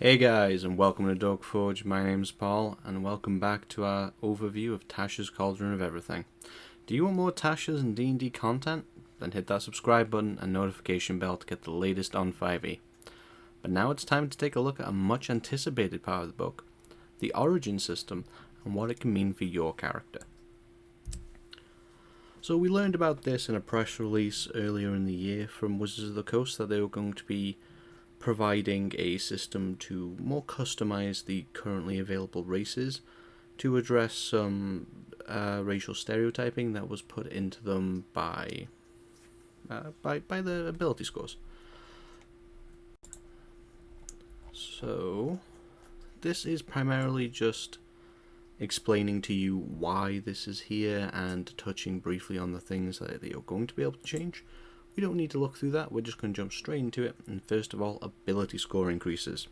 Hey guys, and welcome to Dogforge. My name's Paul, and welcome back to our overview of Tasha's Cauldron of Everything. Do you want more Tasha's and D&D content? Then hit that subscribe button and notification bell to get the latest on 5e. But now it's time to take a look at a much anticipated part of the book, the origin system, and what it can mean for your character. So we learned about this in a press release earlier in the year from Wizards of the Coast that they were going to be providing a system to more customize the currently available races to address some racial stereotyping that was put into them by the ability scores. So this is primarily just explaining to you why this is here and touching briefly on the things that you're going to be able to change. We don't need to look through that, we're just going to jump straight into it. And first of all, ability score increases.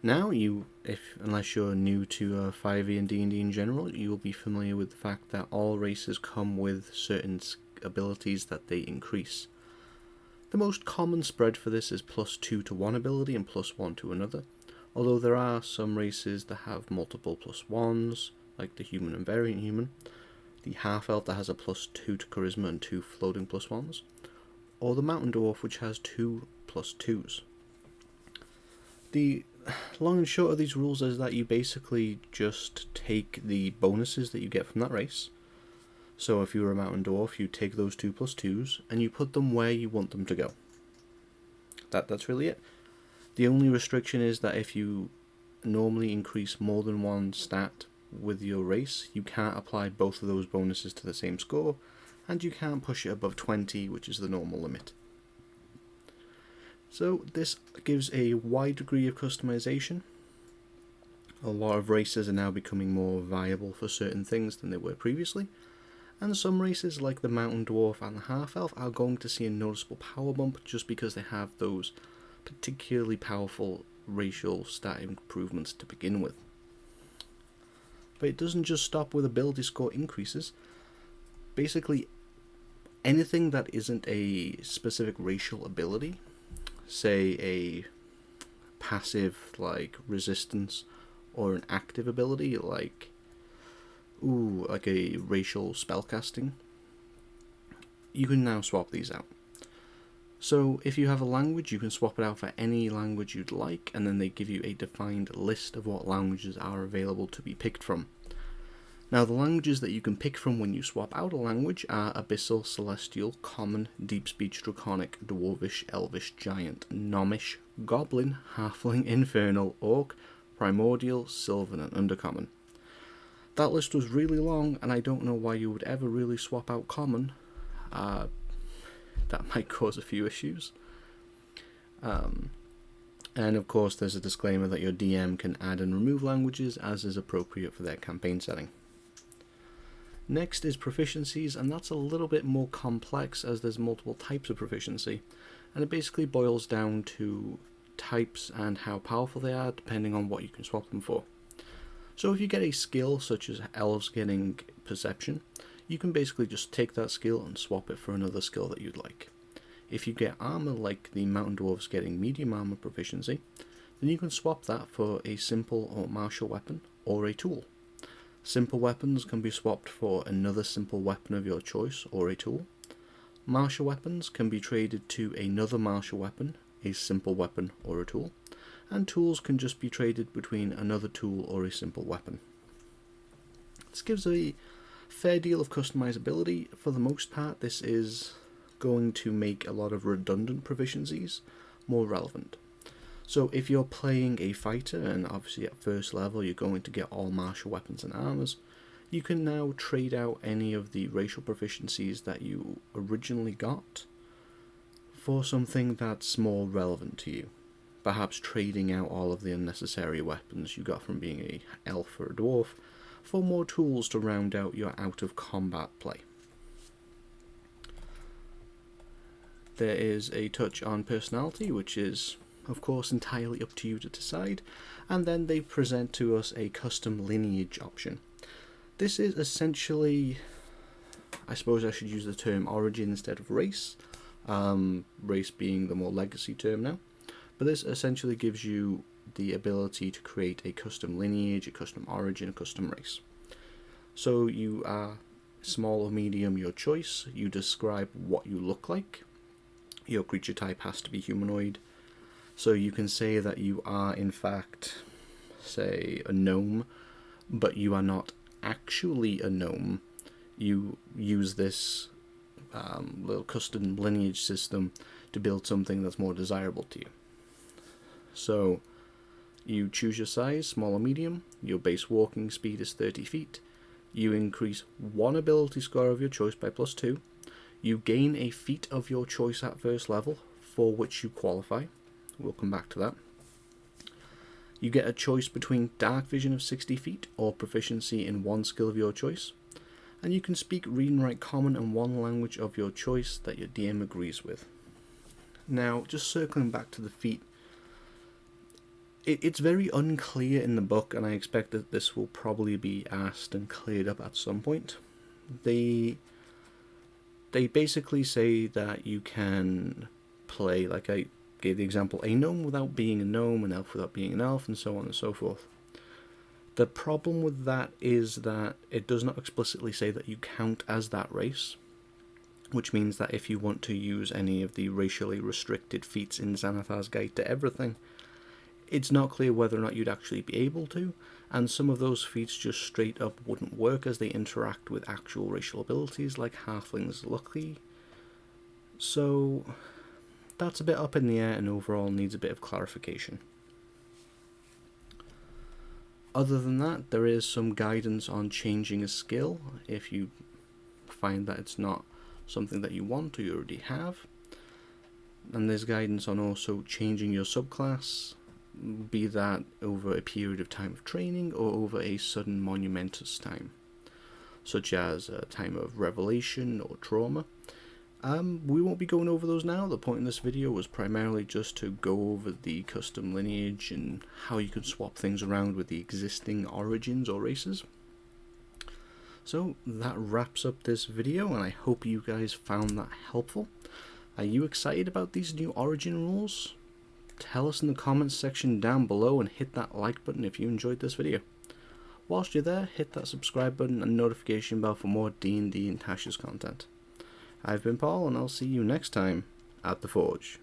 Now, unless you're new to 5e and D&D in general, you'll be familiar with the fact that all races come with certain abilities that they increase. The most common spread for this is +2 to one ability and +1 to another, although there are some races that have multiple +1s, like the human and variant human, the half-elf that has a +2 to charisma and 2 floating +1s, or the mountain dwarf which has 2 +2s. The long and short of these rules is that you basically just take the bonuses that you get from that race. So if you're a mountain dwarf, you take those 2 +2s and you put them where you want them to go. That's really it. The only restriction is that if you normally increase more than one stat with your race, you can't apply both of those bonuses to the same score, and you can't push it above 20, which is the normal limit. So this gives a wide degree of customization. A lot of races are now becoming more viable for certain things than they were previously, and some races like the mountain dwarf and the half-elf are going to see a noticeable power bump just because they have those particularly powerful racial stat improvements to begin with. But it doesn't just stop with ability score increases. Basically, anything that isn't a specific racial ability, say a passive like resistance, or an active ability like a racial spellcasting, you can now swap these out. So if you have a language, you can swap it out for any language you'd like, and then they give you a defined list of what languages are available to be picked from. Now, the languages that you can pick from when you swap out a language are Abyssal, Celestial, Common, Deep Speech, Draconic, Dwarvish, Elvish, Giant, Gnomish, Goblin, Halfling, Infernal, Orc, Primordial, Sylvan, and Undercommon. That list was really long, and I don't know why you would ever really swap out Common. That might cause a few issues. And of course there's a disclaimer that your DM can add and remove languages as is appropriate for their campaign setting. Next is proficiencies, and that's a little bit more complex as there's multiple types of proficiency, and it basically boils down to types and how powerful they are depending on what you can swap them for. So if you get a skill such as elves getting perception, you can basically just take that skill and swap it for another skill that you'd like. If you get armor like the mountain dwarves getting medium armor proficiency, then you can swap that for a simple or martial weapon or a tool. Simple weapons can be swapped for another simple weapon of your choice or a tool. Martial weapons can be traded to another martial weapon, a simple weapon or a tool, and tools can just be traded between another tool or a simple weapon. This gives a fair deal of customizability. For the most part, this is going to make a lot of redundant proficiencies more relevant. So if you're playing a fighter, and obviously at first level you're going to get all martial weapons and armors, you can now trade out any of the racial proficiencies that you originally got for something that's more relevant to you. Perhaps trading out all of the unnecessary weapons you got from being an elf or a dwarf for more tools to round out your out-of-combat play. There is a touch on personality, which is, of course, entirely up to you to decide, and then they present to us a custom lineage option. This is essentially, I suppose I should use the term origin instead of race, race being the more legacy term now. But this essentially gives you the ability to create a custom lineage, a custom origin, a custom race. So you are small or medium, your choice. You describe what you look like. Your creature type has to be humanoid. So you can say that you are in fact, say, a gnome, but you are not actually a gnome. You use this little custom lineage system to build something that's more desirable to you. So you choose your size, small or medium. Your base walking speed is 30 feet. You increase one ability score of your choice by +2. You gain a feat of your choice at first level, for which you qualify. We'll come back to that. You get a choice between dark vision of 60 feet or proficiency in one skill of your choice. And you can speak, read and write common and one language of your choice that your DM agrees with. Now, just circling back to the feat, it's very unclear in the book, and I expect that this will probably be asked and cleared up at some point. They basically say that you can play, like I gave the example, a gnome without being a gnome, an elf without being an elf, and so on and so forth. The problem with that is that it does not explicitly say that you count as that race, which means that if you want to use any of the racially restricted feats in Xanathar's Guide to Everything, it's not clear whether or not you'd actually be able to, and some of those feats just straight up wouldn't work as they interact with actual racial abilities like Halfling's Lucky. So that's a bit up in the air and overall needs a bit of clarification. Other than that, there is some guidance on changing a skill if you find that it's not something that you want or you already have. And there's guidance on also changing your subclass, be that over a period of time of training or over a sudden monumentous time, such as a time of revelation or trauma. We won't be going over those now. The point in this video was primarily just to go over the custom lineage and how you can swap things around with the existing origins or races. So that wraps up this video, and I hope you guys found that helpful. Are you excited about these new origin rules? Tell us in the comments section down below and hit that like button if you enjoyed this video. Whilst you're there, hit that subscribe button and notification bell for more D&D and Tasha's content. I've been Paul, and I'll see you next time at the Forge.